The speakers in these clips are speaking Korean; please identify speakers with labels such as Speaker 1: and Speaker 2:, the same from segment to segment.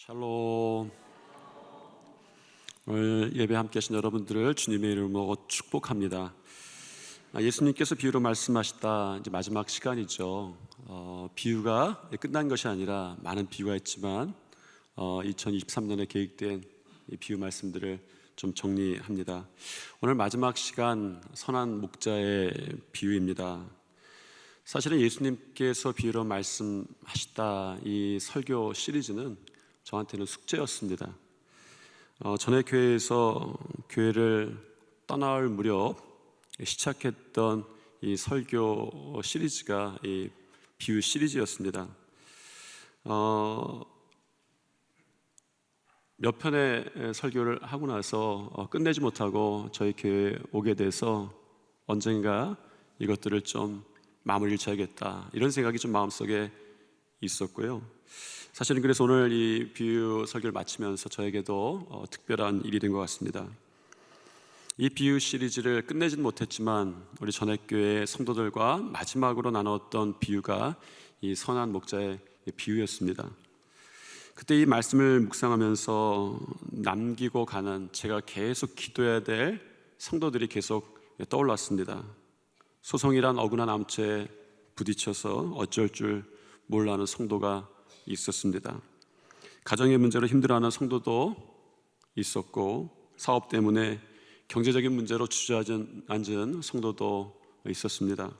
Speaker 1: 샬롬. 오늘 예배 함께 하신 여러분들을 주님의 이름으로 축복합니다. 예수님께서 비유로 말씀하시다 이제 마지막 시간이죠. 비유가 끝난 것이 아니라 많은 비유가 있지만 2023년에 계획된 이 비유 말씀들을 좀 정리합니다. 오늘 마지막 시간 선한 목자의 비유입니다. 사실은 예수님께서 비유로 말씀하시다 이 설교 시리즈는 저한테는 숙제였습니다. 전에 교회에서 교회를 떠날 무렵 시작했던 이 설교 시리즈가 이 비유 시리즈였습니다. 몇 편의 설교를 하고 나서 끝내지 못하고 저희 교회에 오게 돼서 언젠가 이것들을 좀 마무리를 지어야겠다 이런 생각이 좀 마음속에 있었고요. 사실은 그래서 오늘 이 비유 설교를 마치면서 저에게도 특별한 일이 된 것 같습니다. 이 비유 시리즈를 끝내지는 못했지만 우리 전액교회 성도들과 마지막으로 나눴던 비유가 이 선한 목자의 비유였습니다. 그때 이 말씀을 묵상하면서 남기고 가는 제가 계속 기도해야 될 성도들이 계속 떠올랐습니다. 소송이란 어긋난 암초에 부딪혀서 어쩔 줄 몰라하는 성도가 있었습니다. 가정의 문제로 힘들어하는 성도도 있었고, 사업 때문에 경제적인 문제로 주저앉은 성도도 있었습니다.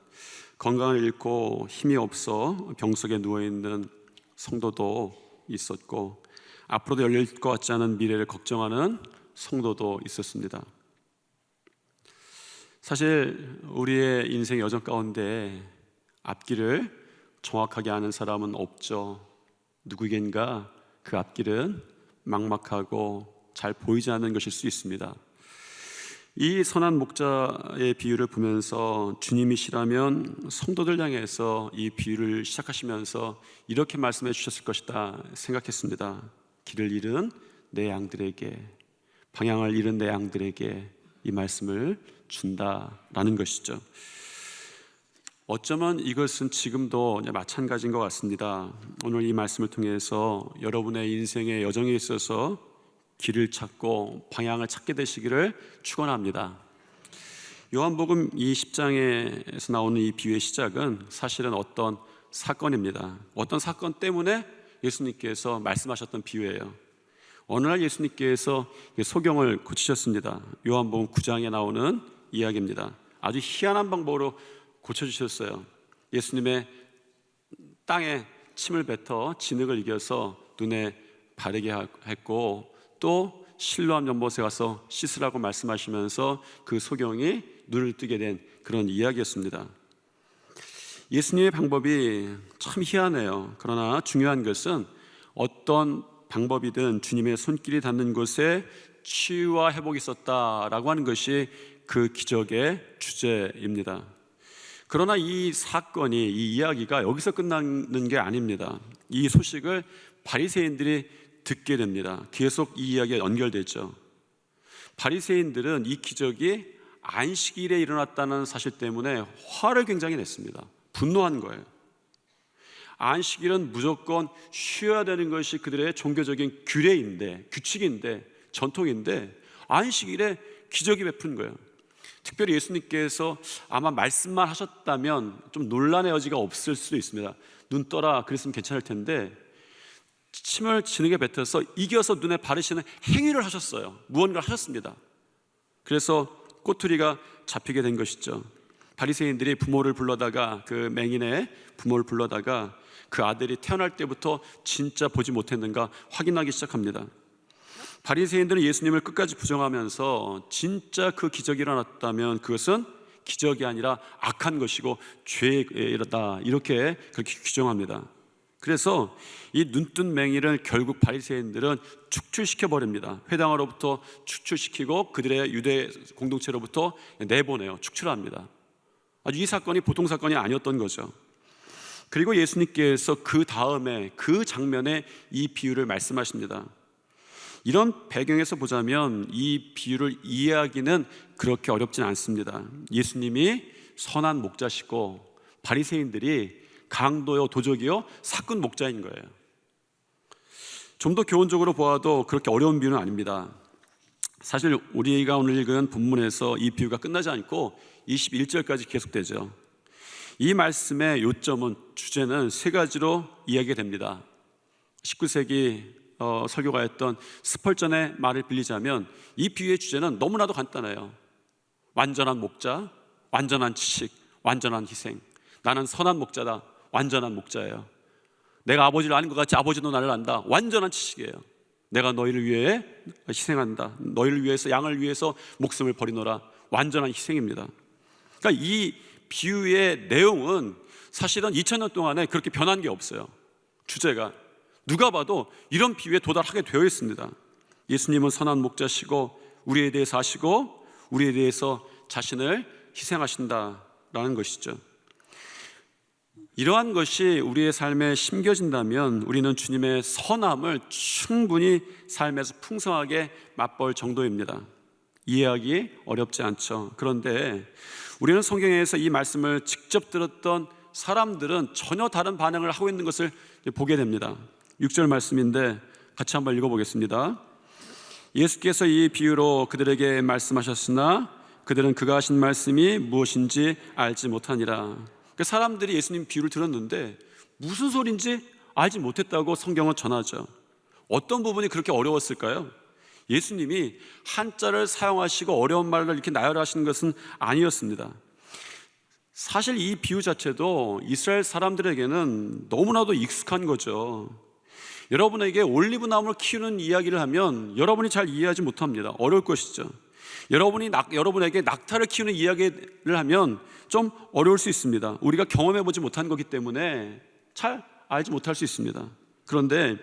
Speaker 1: 건강을 잃고 힘이 없어 병 속에 누워있는 성도도 있었고, 앞으로도 열릴 것 같지 않은 미래를 걱정하는 성도도 있었습니다. 사실 우리의 인생 여정 가운데 앞길을 정확하게 아는 사람은 없죠. 누구에겐가 그 앞길은 막막하고 잘 보이지 않는 것일 수 있습니다. 이 선한 목자의 비유를 보면서 주님이시라면 성도들 향해서 이 비유를 시작하시면서 이렇게 말씀해 주셨을 것이다 생각했습니다. 길을 잃은 내 양들에게, 방향을 잃은 내 양들에게 이 말씀을 준다라는 것이죠. 어쩌면 이것은 지금도 마찬가지인 것 같습니다. 오늘 이 말씀을 통해서 여러분의 인생의 여정에 있어서 길을 찾고 방향을 찾게 되시기를 축원합니다. 요한복음 이 10장에서 나오는 이 비유의 시작은 사실은 어떤 사건입니다. 어떤 사건 때문에 예수님께서 말씀하셨던 비유예요. 어느 날 예수님께서 소경을 고치셨습니다. 요한복음 9장에 나오는 이야기입니다. 아주 희한한 방법으로 고쳐주셨어요. 예수님의 땅에 침을 뱉어 진흙을 이겨서 눈에 바르게 했고, 또 실로암 연못에 가서 씻으라고 말씀하시면서 그 소경이 눈을 뜨게 된 그런 이야기였습니다. 예수님의 방법이 참 희한해요. 그러나 중요한 것은 어떤 방법이든 주님의 손길이 닿는 곳에 치유와 회복이 있었다라고 하는 것이 그 기적의 주제입니다. 그러나 이 사건이, 이 이야기가 여기서 끝나는 게 아닙니다. 이 소식을 바리새인들이 듣게 됩니다. 계속 이 이야기가 연결되죠. 바리새인들은 이 기적이 안식일에 일어났다는 사실 때문에 화를 굉장히 냈습니다. 분노한 거예요. 안식일은 무조건 쉬어야 되는 것이 그들의 종교적인 규례인데, 규칙인데, 전통인데 안식일에 기적이 베푼 거예요. 특별히 예수님께서 아마 말씀만 하셨다면 좀 논란의 여지가 없을 수도 있습니다. 눈 떠라 그랬으면 괜찮을 텐데 침을 진흙에 뱉어서 이겨서 눈에 바르시는 행위를 하셨어요. 무언가를 하셨습니다. 그래서 꼬투리가 잡히게 된 것이죠. 바리새인들이 부모를 불러다가, 그 맹인의 부모를 불러다가 그 아들이 태어날 때부터 진짜 보지 못했는가 확인하기 시작합니다. 바리새인들은 예수님을 끝까지 부정하면서 진짜 그 기적이 일어났다면 그것은 기적이 아니라 악한 것이고 죄의 일이다, 이렇게 그렇게 규정합니다. 그래서 이 눈뜬 맹인을 결국 바리새인들은 축출시켜 버립니다. 회당으로부터 축출시키고 그들의 유대 공동체로부터 내보내요. 축출합니다. 아주 이 사건이 보통 사건이 아니었던 거죠. 그리고 예수님께서 그 다음에 그 장면에 이 비유를 말씀하십니다. 이런 배경에서 보자면 이 비유를 이해하기는 그렇게 어렵진 않습니다. 예수님이 선한 목자시고 바리새인들이 강도요 도적이요 사꾼 목자인 거예요. 좀 더 교훈적으로 보아도 그렇게 어려운 비유는 아닙니다. 사실 우리가 오늘 읽은 본문에서 이 비유가 끝나지 않고 21절까지 계속되죠. 이 말씀의 요점은, 주제는 세 가지로 이야기됩니다. 19세기 설교가였던 스펄전의 말을 빌리자면 이 비유의 주제는 너무나도 간단해요. 완전한 목자, 완전한 지식, 완전한 희생. 나는 선한 목자다. 완전한 목자예요. 내가 아버지를 아는 것 같이 아버지도 나를 안다. 완전한 지식이에요. 내가 너희를 위해 희생한다. 너희를 위해서, 양을 위해서 목숨을 버리노라. 완전한 희생입니다. 그러니까 이 비유의 내용은 사실은 2000년 동안에 그렇게 변한 게 없어요. 주제가 누가 봐도 이런 비유에 도달하게 되어 있습니다. 예수님은 선한 목자시고 우리에 대해서 아시고 우리에 대해서 자신을 희생하신다라는 것이죠. 이러한 것이 우리의 삶에 심겨진다면 우리는 주님의 선함을 충분히 삶에서 풍성하게 맛볼 정도입니다. 이해하기 어렵지 않죠. 그런데 우리는 성경에서 이 말씀을 직접 들었던 사람들은 전혀 다른 반응을 하고 있는 것을 보게 됩니다. 6절 말씀인데 같이 한번 읽어보겠습니다. 예수께서 이 비유로 그들에게 말씀하셨으나 그들은 그가 하신 말씀이 무엇인지 알지 못하니라. 그 사람들이 예수님 비유를 들었는데 무슨 소린지 알지 못했다고 성경은 전하죠. 어떤 부분이 그렇게 어려웠을까요? 예수님이 한자를 사용하시고 어려운 말을 이렇게 나열하시는 것은 아니었습니다. 사실 이 비유 자체도 이스라엘 사람들에게는 너무나도 익숙한 거죠. 여러분에게 올리브 나무를 키우는 이야기를 하면 여러분이 잘 이해하지 못합니다. 어려울 것이죠. 여러분에게 낙타를 키우는 이야기를 하면 좀 어려울 수 있습니다. 우리가 경험해보지 못한 거기 때문에 잘 알지 못할 수 있습니다. 그런데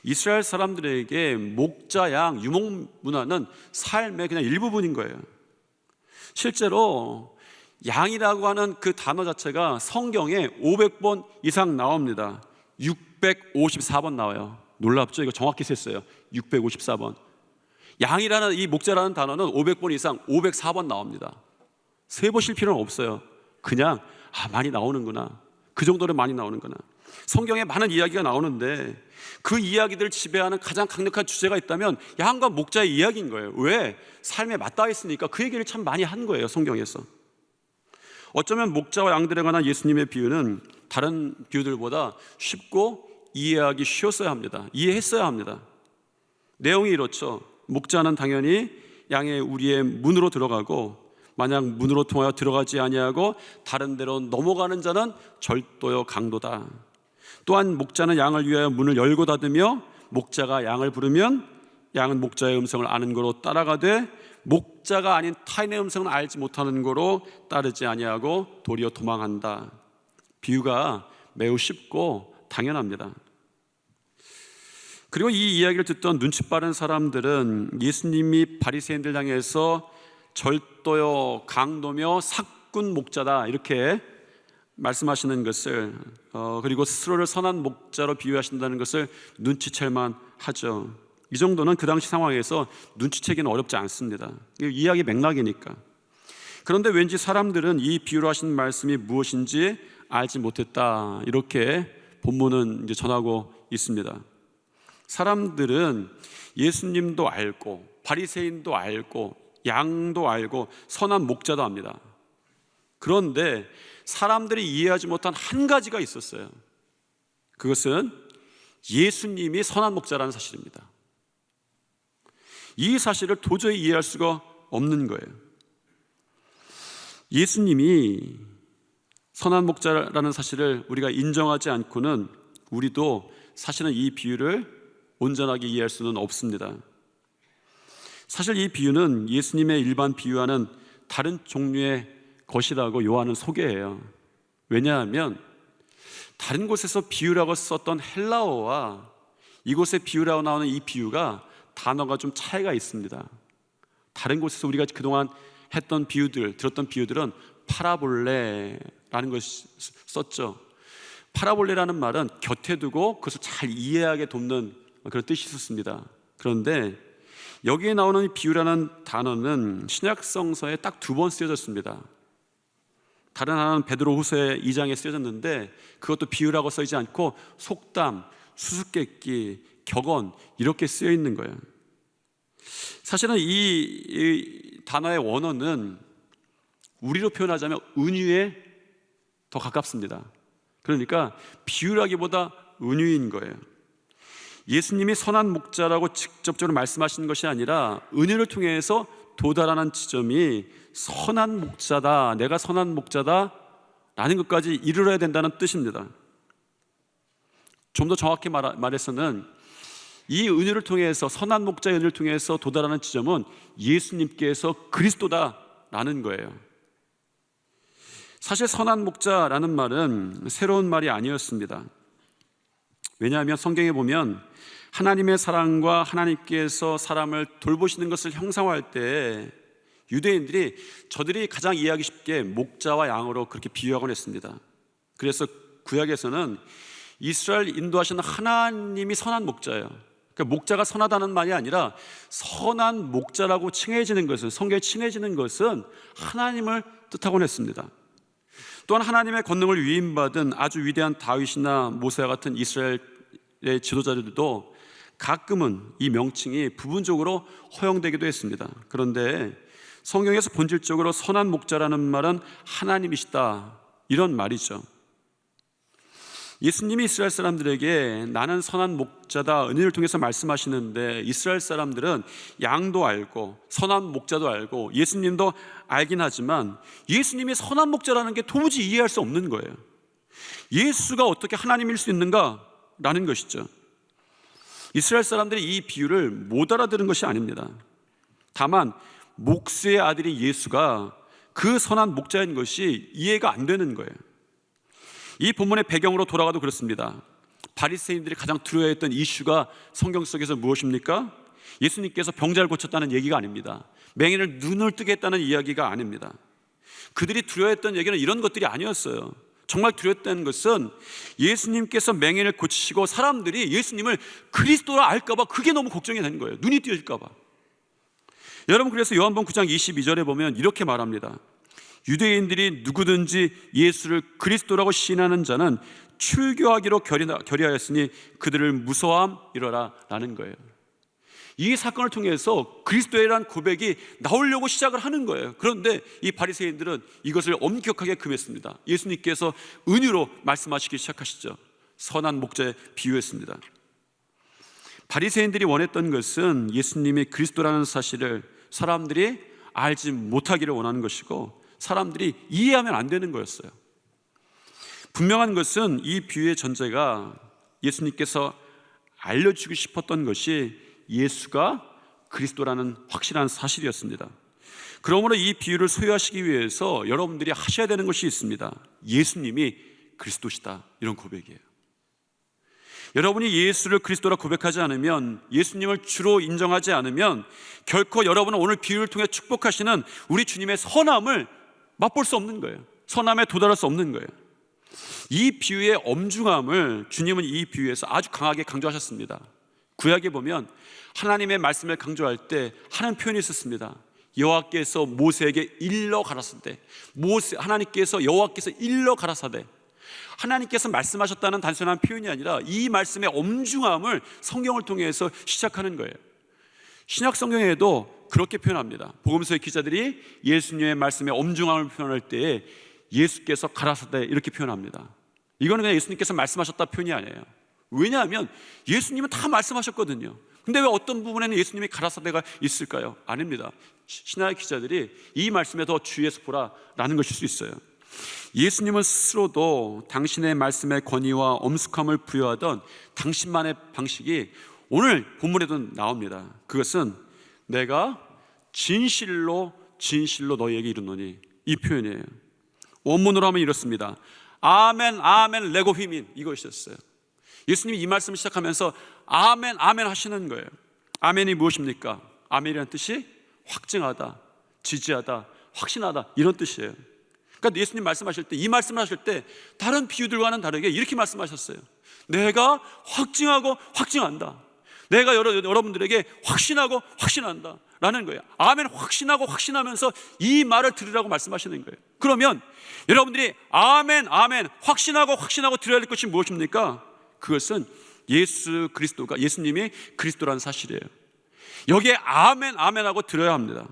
Speaker 1: 이스라엘 사람들에게 목자, 양, 유목 문화는 삶의 그냥 일부분인 거예요. 실제로 양이라고 하는 그 단어 자체가 성경에 500번 이상 나옵니다. 654번 나와요. 놀랍죠? 이거 정확히 셌어요. 654번. 양이라는, 이 목자라는 단어는 500번 이상 504번 나옵니다. 세보실 필요는 없어요. 그냥 많이 나오는구나, 그 정도로 많이 나오는구나. 성경에 많은 이야기가 나오는데 그 이야기들을 지배하는 가장 강력한 주제가 있다면 양과 목자의 이야기인 거예요. 왜? 삶에 맞닿아 있으니까 그 얘기를 참 많이 한 거예요, 성경에서. 어쩌면 목자와 양들에 관한 예수님의 비유는 다른 비유들보다 쉽고 이해하기 쉬웠어야 합니다. 이해했어야 합니다. 내용이 이렇죠. 목자는 당연히 양의 우리의 문으로 들어가고 만약 문으로 통하여 들어가지 아니하고 다른 데로 넘어가는 자는 절도요 강도다. 또한 목자는 양을 위하여 문을 열고 닫으며 목자가 양을 부르면 양은 목자의 음성을 아는 거로 따라가되 목자가 아닌 타인의 음성을 알지 못하는 거로 따르지 아니하고 도리어 도망한다. 비유가 매우 쉽고 당연합니다. 그리고 이 이야기를 듣던 눈치 빠른 사람들은 예수님이 바리새인들 향해서 절도요 강도며 사꾼 목자다 이렇게 말씀하시는 것을 그리고 스스로를 선한 목자로 비유하신다는 것을 눈치챌만 하죠. 이 정도는 그 당시 상황에서 눈치채기는 어렵지 않습니다. 이야기 맥락이니까. 그런데 왠지 사람들은 이 비유로 하신 말씀이 무엇인지 알지 못했다 이렇게 본문은 이제 전하고 있습니다. 사람들은 예수님도 알고 바리새인도 알고 양도 알고 선한 목자도 압니다. 그런데 사람들이 이해하지 못한 한 가지가 있었어요. 그것은 예수님이 선한 목자라는 사실입니다. 이 사실을 도저히 이해할 수가 없는 거예요. 예수님이 선한 목자라는 사실을 우리가 인정하지 않고는 우리도 사실은 이 비유를 온전하게 이해할 수는 없습니다. 사실 이 비유는 예수님의 일반 비유와는 다른 종류의 것이라고 요한은 소개해요. 왜냐하면 다른 곳에서 비유라고 썼던 헬라어와 이곳에 비유라고 나오는 이 비유가 단어가 좀 차이가 있습니다. 다른 곳에서 우리가 그동안 했던 비유들, 들었던 비유들은 파라볼레라는 것을 썼죠. 파라볼레라는 말은 곁에 두고 그것을 잘 이해하게 돕는 그런 뜻이 있었습니다. 그런데 여기에 나오는 비유라는 단어는 신약성서에 딱 2번 쓰여졌습니다. 다른 하나는 베드로후서 2장에 쓰여졌는데 그것도 비유라고 써있지 않고 속담, 수수께끼, 격언 이렇게 쓰여 있는 거예요. 사실은 이 단어의 원어는 우리로 표현하자면 은유에 더 가깝습니다. 그러니까 비유라기보다 은유인 거예요. 예수님이 선한 목자라고 직접적으로 말씀하시는 것이 아니라 은유를 통해서 도달하는 지점이 선한 목자다, 내가 선한 목자다 라는 것까지 이르러야 된다는 뜻입니다. 좀 더 정확히 말해서는 이 은유를 통해서, 선한 목자의 은유를 통해서 도달하는 지점은 예수님께서 그리스도다라는 거예요. 사실 선한 목자라는 말은 새로운 말이 아니었습니다. 왜냐하면 성경에 보면 하나님의 사랑과 하나님께서 사람을 돌보시는 것을 형상화할 때 유대인들이 저들이 가장 이해하기 쉽게 목자와 양으로 그렇게 비유하곤 했습니다. 그래서 구약에서는 이스라엘 인도하시는 하나님이 선한 목자예요. 그러니까 목자가 선하다는 말이 아니라 선한 목자라고 칭해지는 것은, 성경에 칭해지는 것은 하나님을 뜻하곤 했습니다. 또한 하나님의 권능을 위임받은 아주 위대한 다윗이나 모세와 같은 이스라엘의 지도자들도 가끔은 이 명칭이 부분적으로 허용되기도 했습니다. 그런데 성경에서 본질적으로 선한 목자라는 말은 하나님이시다, 이런 말이죠. 예수님이 이스라엘 사람들에게 나는 선한 목자다 은혜를 통해서 말씀하시는데, 이스라엘 사람들은 양도 알고 선한 목자도 알고 예수님도 알긴 하지만 예수님이 선한 목자라는 게 도무지 이해할 수 없는 거예요. 예수가 어떻게 하나님일 수 있는가라는 것이죠. 이스라엘 사람들이 이 비유를 못 알아들은 것이 아닙니다. 다만 목수의 아들인 예수가 그 선한 목자인 것이 이해가 안 되는 거예요. 이 본문의 배경으로 돌아가도 그렇습니다. 바리새인들이 가장 두려워했던 이슈가 성경 속에서 무엇입니까? 예수님께서 병자를 고쳤다는 얘기가 아닙니다. 맹인을 눈을 뜨게 했다는 이야기가 아닙니다. 그들이 두려워했던 얘기는 이런 것들이 아니었어요. 정말 두려웠다는 것은 예수님께서 맹인을 고치시고 사람들이 예수님을 그리스도라 알까봐 그게 너무 걱정이 되는 거예요. 눈이 띄어질까봐. 여러분, 그래서 요한복음 9장 22절에 보면 이렇게 말합니다. 유대인들이 누구든지 예수를 그리스도라고 시인하는 자는 출교하기로 결의하였으니 그들을 무서워함이러라 라는 거예요. 이 사건을 통해서 그리스도의란 고백이 나오려고 시작을 하는 거예요. 그런데 이 바리새인들은 이것을 엄격하게 금했습니다. 예수님께서 은유로 말씀하시기 시작하시죠. 선한 목자에 비유했습니다. 바리새인들이 원했던 것은 예수님이 그리스도라는 사실을 사람들이 알지 못하기를 원하는 것이고 사람들이 이해하면 안 되는 거였어요. 분명한 것은 이 비유의 전제가 예수님께서 알려주고 싶었던 것이 예수가 그리스도라는 확실한 사실이었습니다. 그러므로 이 비유를 소유하시기 위해서 여러분들이 하셔야 되는 것이 있습니다. 예수님이 그리스도시다, 이런 고백이에요. 여러분이 예수를 그리스도라 고백하지 않으면, 예수님을 주로 인정하지 않으면 결코 여러분은 오늘 비유를 통해 축복하시는 우리 주님의 선함을 맛볼 수 없는 거예요. 선함에 도달할 수 없는 거예요. 이 비유의 엄중함을 주님은 이 비유에서 아주 강하게 강조하셨습니다. 구약에 보면 하나님의 말씀을 강조할 때 하는 표현이 있었습니다. 여호와께서 모세에게 일러 가라사대 때, 하나님께서 여호와께서 일러 가라사대, 하나님께서 말씀하셨다는 단순한 표현이 아니라 이 말씀의 엄중함을 성경을 통해서 시작하는 거예요. 신약 성경에도 그렇게 표현합니다. 복음서의 기자들이 예수님의 말씀의 엄중함을 표현할 때에 예수께서 가라사대 이렇게 표현합니다. 이거는 그냥 예수님께서 말씀하셨다 표현이 아니에요. 왜냐하면 예수님은 다 말씀하셨거든요. 근데 왜 어떤 부분에는 예수님이 가라사대가 있을까요? 아닙니다. 신약의 기자들이 이 말씀에 더 주의해서 보라라는 것일 수 있어요. 예수님은 스스로도 당신의 말씀의 권위와 엄숙함을 부여하던 당신만의 방식이 오늘 본문에도 나옵니다. 그것은 내가 진실로 너희에게 이르노니, 이 표현이에요. 원문으로 하면 이렇습니다. 아멘 아멘 레고 휘민, 이것이었어요. 예수님이 이 말씀을 시작하면서 아멘 아멘 하시는 거예요. 아멘이 무엇입니까? 아멘이라는 뜻이 확증하다, 지지하다, 확신하다, 이런 뜻이에요. 그러니까 예수님 말씀하실 때, 이 말씀을 하실 때 다른 비유들과는 다르게 이렇게 말씀하셨어요. 내가 확증하고 확증한다, 내가 여러분들에게 확신하고 확신한다 라는 거예요. 아멘 확신하고 확신하면서 이 말을 들으라고 말씀하시는 거예요. 그러면 여러분들이 아멘 아멘 확신하고 확신하고 들어야 될 것이 무엇입니까? 그것은 예수님이 그리스도라는 사실이에요. 여기에 아멘, 아멘하고 들어야 합니다.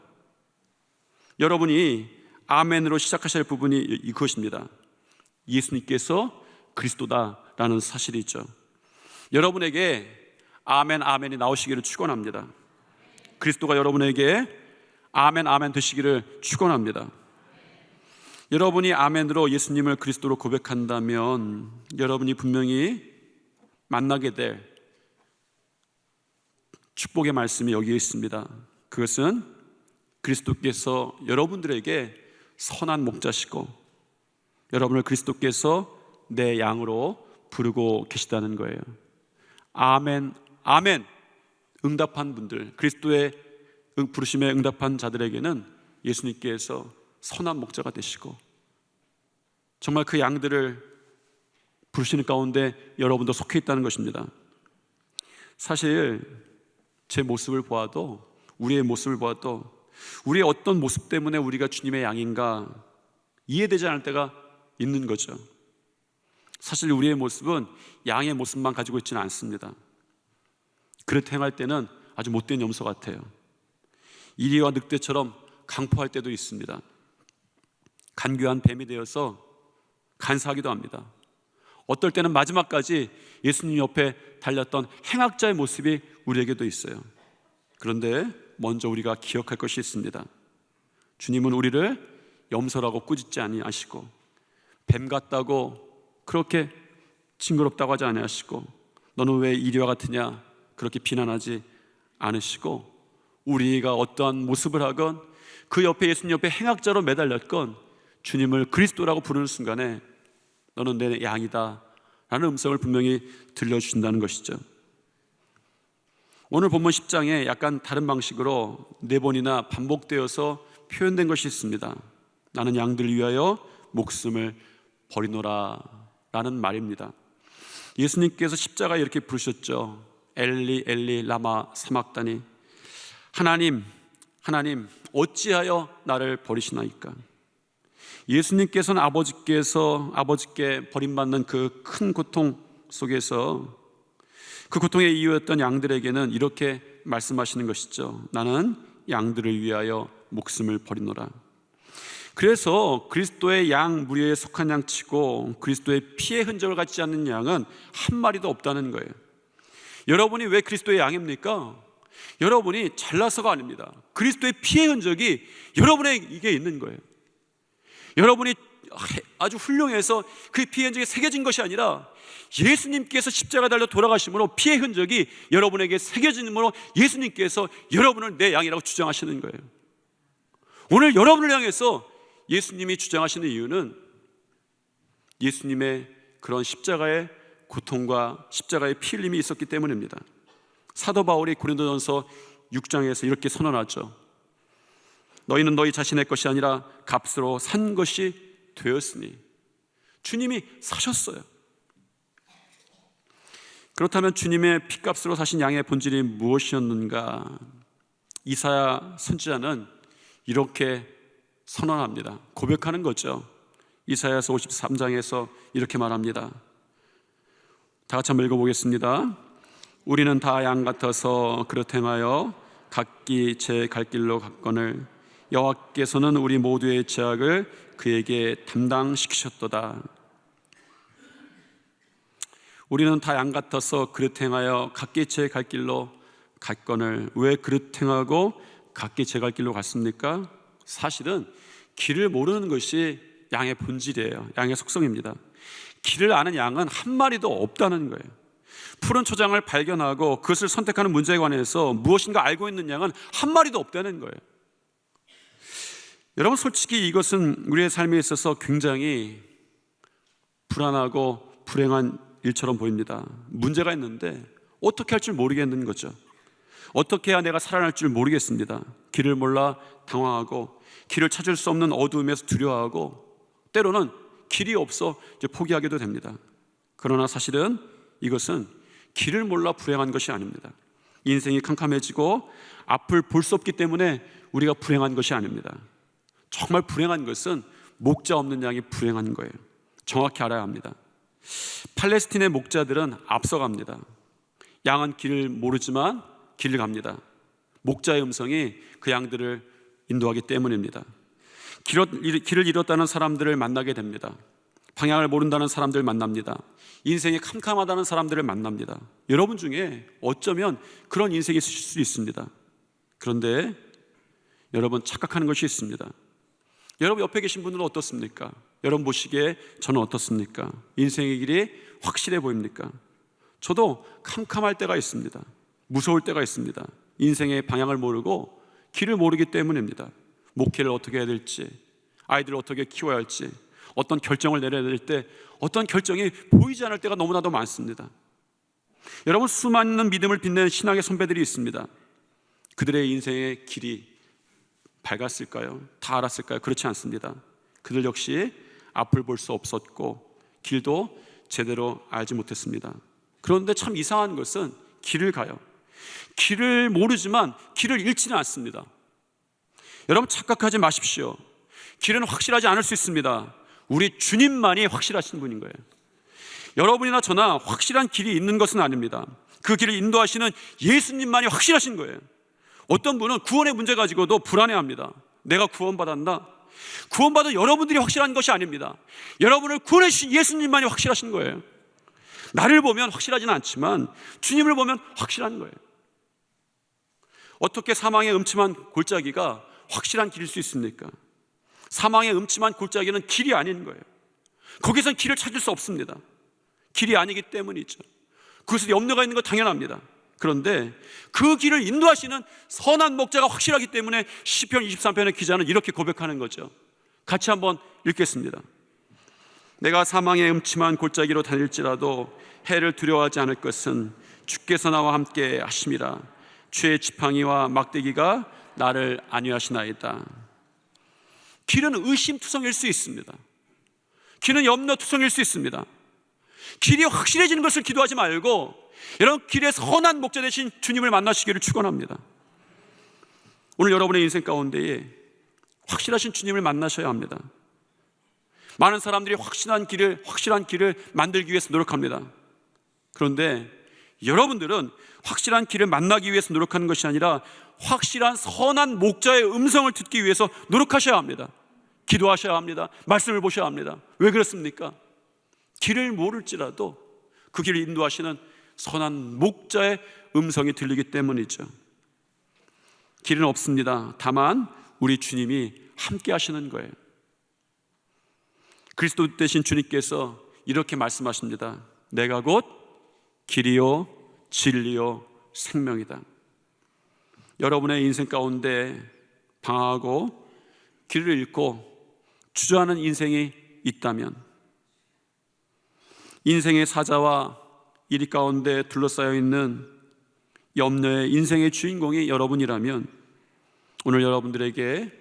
Speaker 1: 여러분이 아멘으로 시작하셔야 할 부분이 이것입니다. 예수님께서 그리스도다라는 사실이죠. 여러분에게 아멘, 아멘이 나오시기를 축원합니다. 그리스도가 여러분에게 아멘, 아멘 되시기를 축원합니다. 여러분이 아멘으로 예수님을 그리스도로 고백한다면 여러분이 분명히 만나게 될 축복의 말씀이 여기에 있습니다. 그것은 그리스도께서 여러분들에게 선한 목자시고 여러분을 그리스도께서 내 양으로 부르고 계시다는 거예요. 아멘, 아멘 응답한 분들, 그리스도의 부르심에 응답한 자들에게는 예수님께서 선한 목자가 되시고 정말 그 양들을 부르시는 가운데 여러분도 속해 있다는 것입니다. 사실 제 모습을 보아도, 우리의 모습을 보아도 우리의 어떤 모습 때문에 우리가 주님의 양인가 이해되지 않을 때가 있는 거죠. 사실 우리의 모습은 양의 모습만 가지고 있지는 않습니다. 그릇 행할 때는 아주 못된 염소 같아요. 이리와 늑대처럼 강포할 때도 있습니다. 간교한 뱀이 되어서 간사하기도 합니다. 어떨 때는 마지막까지 예수님 옆에 달렸던 행악자의 모습이 우리에게도 있어요. 그런데 먼저 우리가 기억할 것이 있습니다. 주님은 우리를 염소라고 꾸짖지 아니하시고 뱀 같다고 그렇게 징그럽다고 하지 아니하시고 너는 왜 이리와 같으냐 그렇게 비난하지 않으시고 우리가 어떠한 모습을 하건 그 옆에 예수님 옆에 행악자로 매달렸건 주님을 그리스도라고 부르는 순간에 너는 내 양이다 라는 음성을 분명히 들려주신다는 것이죠. 오늘 본문 10장에 약간 다른 방식으로 4번이나 반복되어서 표현된 것이 있습니다. 나는 양들을 위하여 목숨을 버리노라 라는 말입니다. 예수님께서 십자가에 이렇게 부르셨죠. 엘리 엘리 라마 사막다니, 하나님 하나님 어찌하여 나를 버리시나이까. 예수님께서는 아버지께 버림받는 그 큰 고통 속에서 그 고통의 이유였던 양들에게는 이렇게 말씀하시는 것이죠. 나는 양들을 위하여 목숨을 버리노라. 그래서 그리스도의 양 무리에 속한 양치고 그리스도의 피의 흔적을 갖지 않는 양은 한 마리도 없다는 거예요. 여러분이 왜 그리스도의 양입니까? 여러분이 잘나서가 아닙니다. 그리스도의 피의 흔적이 여러분에게 있는 거예요. 여러분이 아주 훌륭해서 그 피의 흔적이 새겨진 것이 아니라 예수님께서 십자가에 달려 돌아가심으로 피의 흔적이 여러분에게 새겨짐으로 예수님께서 여러분을 내 양이라고 주장하시는 거예요. 오늘 여러분을 향해서 예수님이 주장하시는 이유는 예수님의 그런 십자가의 고통과 십자가의 피 흘림이 있었기 때문입니다. 사도 바울이 고린도전서 6장에서 이렇게 선언하죠. 너희는 너희 자신의 것이 아니라 값으로 산 것이 되었으니. 주님이 사셨어요. 그렇다면 주님의 피값으로 사신 양의 본질이 무엇이었는가? 이사야 선지자는 이렇게 선언합니다. 고백하는 거죠. 이사야서 53장에서 이렇게 말합니다. 다 같이 한번 읽어보겠습니다. 우리는 다 양 같아서 그릇 행하여 각기 제 갈 길로 갔거늘 여호와께서는 우리 모두의 죄악을 그에게 담당시키셨도다. 우리는 다 양 같아서 그릇 행하여 각기 제 갈 길로 갔거늘. 왜 그릇 행하고 각기 제 갈 길로 갔습니까? 사실은 길을 모르는 것이 양의 본질이에요. 양의 속성입니다. 길을 아는 양은 한 마리도 없다는 거예요. 푸른 초장을 발견하고 그것을 선택하는 문제에 관해서 무엇인가 알고 있는 양은 한 마리도 없다는 거예요. 여러분, 솔직히 이것은 우리의 삶에 있어서 굉장히 불안하고 불행한 일처럼 보입니다. 문제가 있는데 어떻게 할 줄 모르겠는 거죠. 어떻게 해야 내가 살아날 줄 모르겠습니다. 길을 몰라 당황하고 길을 찾을 수 없는 어두움에서 두려워하고 때로는 길이 없어 이제 포기하게도 됩니다. 그러나 사실은 이것은 길을 몰라 불행한 것이 아닙니다. 인생이 캄캄해지고 앞을 볼 수 없기 때문에 우리가 불행한 것이 아닙니다. 정말 불행한 것은 목자 없는 양이 불행한 거예요. 정확히 알아야 합니다. 팔레스틴의 목자들은 앞서갑니다. 양은 길을 모르지만 길을 갑니다. 목자의 음성이 그 양들을 인도하기 때문입니다. 길을 잃었다는 사람들을 만나게 됩니다. 방향을 모른다는 사람들을 만납니다. 인생이 캄캄하다는 사람들을 만납니다. 여러분 중에 어쩌면 그런 인생이 있을 수 있습니다. 그런데 여러분, 착각하는 것이 있습니다. 여러분 옆에 계신 분들은 어떻습니까? 여러분 보시기에 저는 어떻습니까? 인생의 길이 확실해 보입니까? 저도 캄캄할 때가 있습니다. 무서울 때가 있습니다. 인생의 방향을 모르고 길을 모르기 때문입니다. 목회를 어떻게 해야 될지, 아이들을 어떻게 키워야 할지, 어떤 결정을 내려야 될 때 어떤 결정이 보이지 않을 때가 너무나도 많습니다. 여러분, 수많은 믿음을 빛내는 신앙의 선배들이 있습니다. 그들의 인생의 길이 밝았을까요? 다 알았을까요? 그렇지 않습니다. 그들 역시 앞을 볼 수 없었고 길도 제대로 알지 못했습니다. 그런데 참 이상한 것은 길을 가요. 길을 모르지만 길을 잃지는 않습니다. 여러분, 착각하지 마십시오. 길은 확실하지 않을 수 있습니다. 우리 주님만이 확실하신 분인 거예요. 여러분이나 저나 확실한 길이 있는 것은 아닙니다. 그 길을 인도하시는 예수님만이 확실하신 거예요. 어떤 분은 구원의 문제 가지고도 불안해합니다. 내가 구원받았나? 구원받은 여러분들이 확실한 것이 아닙니다. 여러분을 구원해 주신 예수님만이 확실하신 거예요. 나를 보면 확실하지는 않지만 주님을 보면 확실한 거예요. 어떻게 사망의 음침한 골짜기가 확실한 길일 수 있습니까? 사망의 음침한 골짜기는 길이 아닌 거예요. 거기선 길을 찾을 수 없습니다. 길이 아니기 때문이죠. 그것에 염려가 있는 건 당연합니다. 그런데 그 길을 인도하시는 선한 목자가 확실하기 때문에 시편 23편의 기자는 이렇게 고백하는 거죠. 같이 한번 읽겠습니다. 내가 사망의 음침한 골짜기로 다닐지라도 해를 두려워하지 않을 것은 주께서 나와 함께 하심이라. 주의 지팡이와 막대기가 나를 안위하시나이다. 길은 의심투성일 수 있습니다. 길은 염려투성일 수 있습니다. 길이 확실해지는 것을 기도하지 말고 여러분, 길에 선한 목자 되신 주님을 만나시기를 축원합니다. 오늘 여러분의 인생 가운데에 확실하신 주님을 만나셔야 합니다. 많은 사람들이 확실한 길을 만들기 위해서 노력합니다. 그런데 여러분들은 확실한 길을 만나기 위해서 노력하는 것이 아니라 확실한 선한 목자의 음성을 듣기 위해서 노력하셔야 합니다. 기도하셔야 합니다. 말씀을 보셔야 합니다. 왜 그렇습니까? 길을 모를지라도 그 길을 인도하시는 선한 목자의 음성이 들리기 때문이죠. 길은 없습니다. 다만 우리 주님이 함께 하시는 거예요. 그리스도 되신 주님께서 이렇게 말씀하십니다. 내가 곧 길이요 진리요 생명이다. 여러분의 인생 가운데 방황하고 길을 잃고 주저하는 인생이 있다면, 인생의 사자와 이리 가운데 둘러싸여 있는 염려의 인생의 주인공이 여러분이라면 오늘 여러분들에게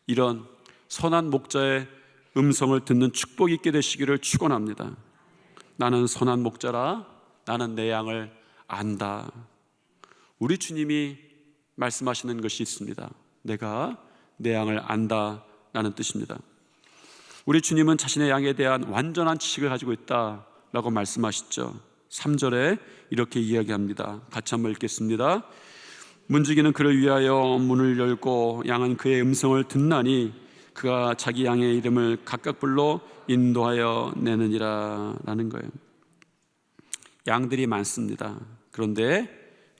Speaker 1: 이런 선한 목자의 음성을 듣는 축복이 있게 되시기를 축원합니다. 나는 선한 목자라, 나는 내 양을 안다. 우리 주님이 말씀하시는 것이 있습니다. 내가 내 양을 안다 라는 뜻입니다. 우리 주님은 자신의 양에 대한 완전한 지식을 가지고 있다라고 말씀하시죠. 3절에 이렇게 이야기합니다. 같이 한번 읽겠습니다. 문지기는 그를 위하여 문을 열고 양은 그의 음성을 듣나니 그가 자기 양의 이름을 각각 불러 인도하여 내느니라 라는 거예요. 양들이 많습니다. 그런데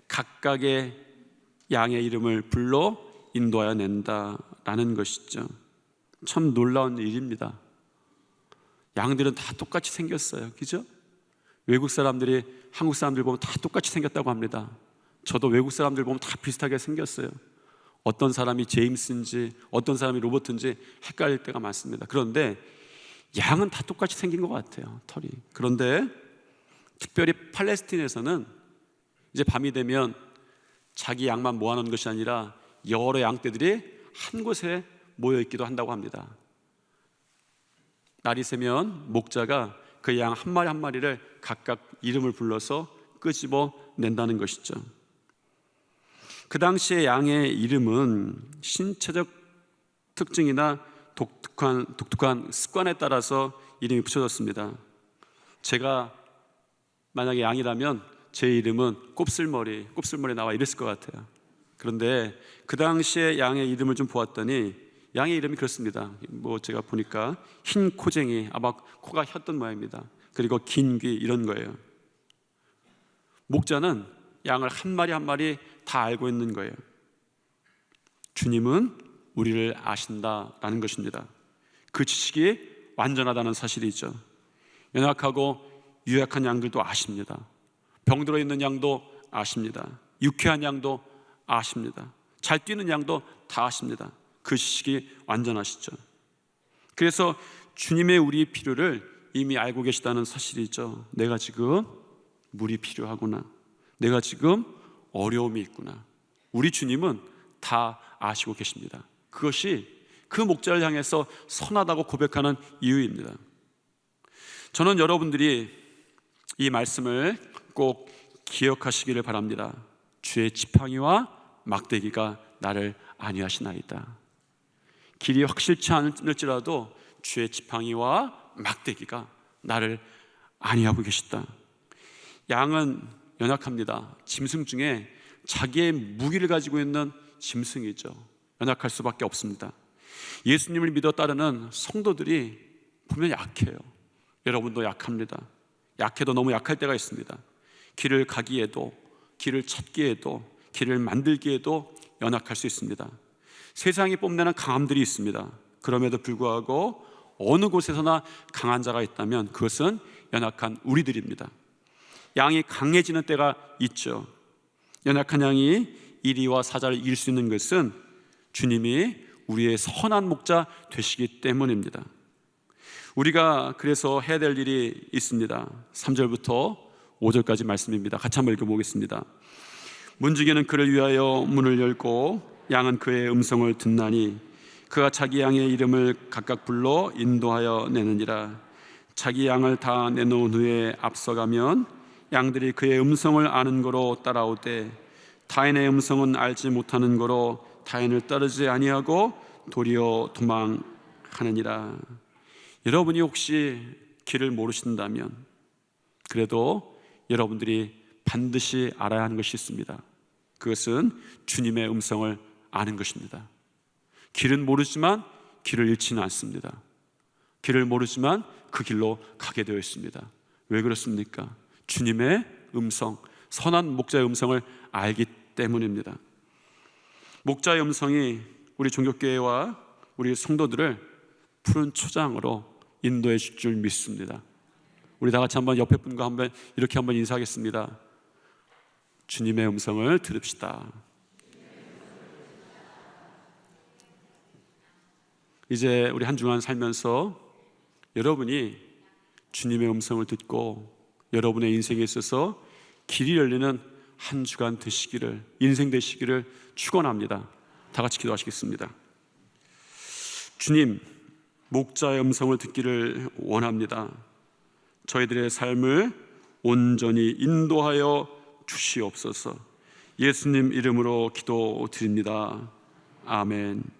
Speaker 1: 각각의 양의 이름을 불러 인도하여 낸다라는 것이죠. 참 놀라운 일입니다. 양들은 다 똑같이 생겼어요. 그죠? 외국 사람들이 한국 사람들 보면 다 똑같이 생겼다고 합니다. 저도 외국 사람들 보면 다 비슷하게 생겼어요. 어떤 사람이 제임스인지 어떤 사람이 로버트인지 헷갈릴 때가 많습니다. 그런데 양은 다 똑같이 생긴 것 같아요. 털이. 그런데 특별히 팔레스틴에서는 이제 밤이 되면 자기 양만 모아놓은 것이 아니라 여러 양떼들이 한 곳에 모여있기도 한다고 합니다. 날이 새면 목자가 그 양 한 마리 한 마리를 각각 이름을 불러서 끄집어 낸다는 것이죠. 그 당시의 양의 이름은 신체적 특징이나 독특한 습관에 따라서 이름이 붙여졌습니다. 제가 만약에 양이라면 제 이름은 곱슬머리 나와 이랬을 것 같아요. 그런데 그 당시에 양의 이름을 좀 보았더니 양의 이름이 그렇습니다. 제가 보니까 흰 코쟁이, 아마 코가 혔던 모양입니다. 그리고 긴 귀, 이런 거예요. 목자는 양을 한 마리 한 마리 다 알고 있는 거예요. 주님은 우리를 아신다라는 것입니다. 그 지식이 완전하다는 사실이죠. 연약하고 유약한 양들도 아십니다. 병들어 있는 양도 아십니다. 유쾌한 양도 아십니다. 잘 뛰는 양도 다 아십니다. 그 지식이 완전하시죠. 그래서 주님의 우리 필요를 이미 알고 계시다는 사실이죠. 내가 지금 물이 필요하구나, 내가 지금 어려움이 있구나. 우리 주님은 다 아시고 계십니다. 그것이 그 목자를 향해서 선하다고 고백하는 이유입니다. 저는 여러분들이 이 말씀을 꼭 기억하시기를 바랍니다. 주의 지팡이와 막대기가 나를 안위하시나이다. 길이 확실치 않을지라도 주의 지팡이와 막대기가 나를 안위하고 계시다. 양은 연약합니다. 짐승 중에 자기의 무기를 가지고 있는 짐승이죠. 연약할 수밖에 없습니다. 예수님을 믿어 따르는 성도들이 보면 약해요. 여러분도 약합니다. 약해도 너무 약할 때가 있습니다. 길을 가기에도, 길을 찾기에도, 길을 만들기에도 연약할 수 있습니다. 세상이 뽐내는 강함들이 있습니다. 그럼에도 불구하고 어느 곳에서나 강한 자가 있다면 그것은 연약한 우리들입니다. 양이 강해지는 때가 있죠. 연약한 양이 이리와 사자를 이길 수 있는 것은 주님이 우리의 선한 목자 되시기 때문입니다. 우리가 그래서 해야 될 일이 있습니다. 3절부터 5절까지 말씀입니다. 같이 한번 읽어보겠습니다. 문지기는 그를 위하여 문을 열고 양은 그의 음성을 듣나니 그가 자기 양의 이름을 각각 불러 인도하여 내느니라. 자기 양을 다 내놓은 후에 앞서가면 양들이 그의 음성을 아는 거로 따라오되 타인의 음성은 알지 못하는 거로 타인을 따르지 아니하고 도리어 도망하느니라. 여러분이 혹시 길을 모르신다면 그래도 여러분들이 반드시 알아야 하는 것이 있습니다. 그것은 주님의 음성을 아는 것입니다. 길은 모르지만 길을 잃지는 않습니다. 길을 모르지만 그 길로 가게 되어 있습니다. 왜 그렇습니까? 주님의 음성, 선한 목자의 음성을 알기 때문입니다. 목자의 음성이 우리 종교교회와 우리 성도들을 푸른 초장으로 인도해 줄 줄 믿습니다. 우리 다 같이 한번 옆에 분과 이렇게 한번 인사하겠습니다. 주님의 음성을 들읍시다. 이제 우리 한 주간 살면서 여러분이 주님의 음성을 듣고 여러분의 인생에 있어서 길이 열리는 한 주간 되시기를, 인생 되시기를 축원합니다. 다 같이 기도하시겠습니다. 주님, 목자의 음성을 듣기를 원합니다. 저희들의 삶을 온전히 인도하여 주시옵소서. 예수님 이름으로 기도드립니다. 아멘.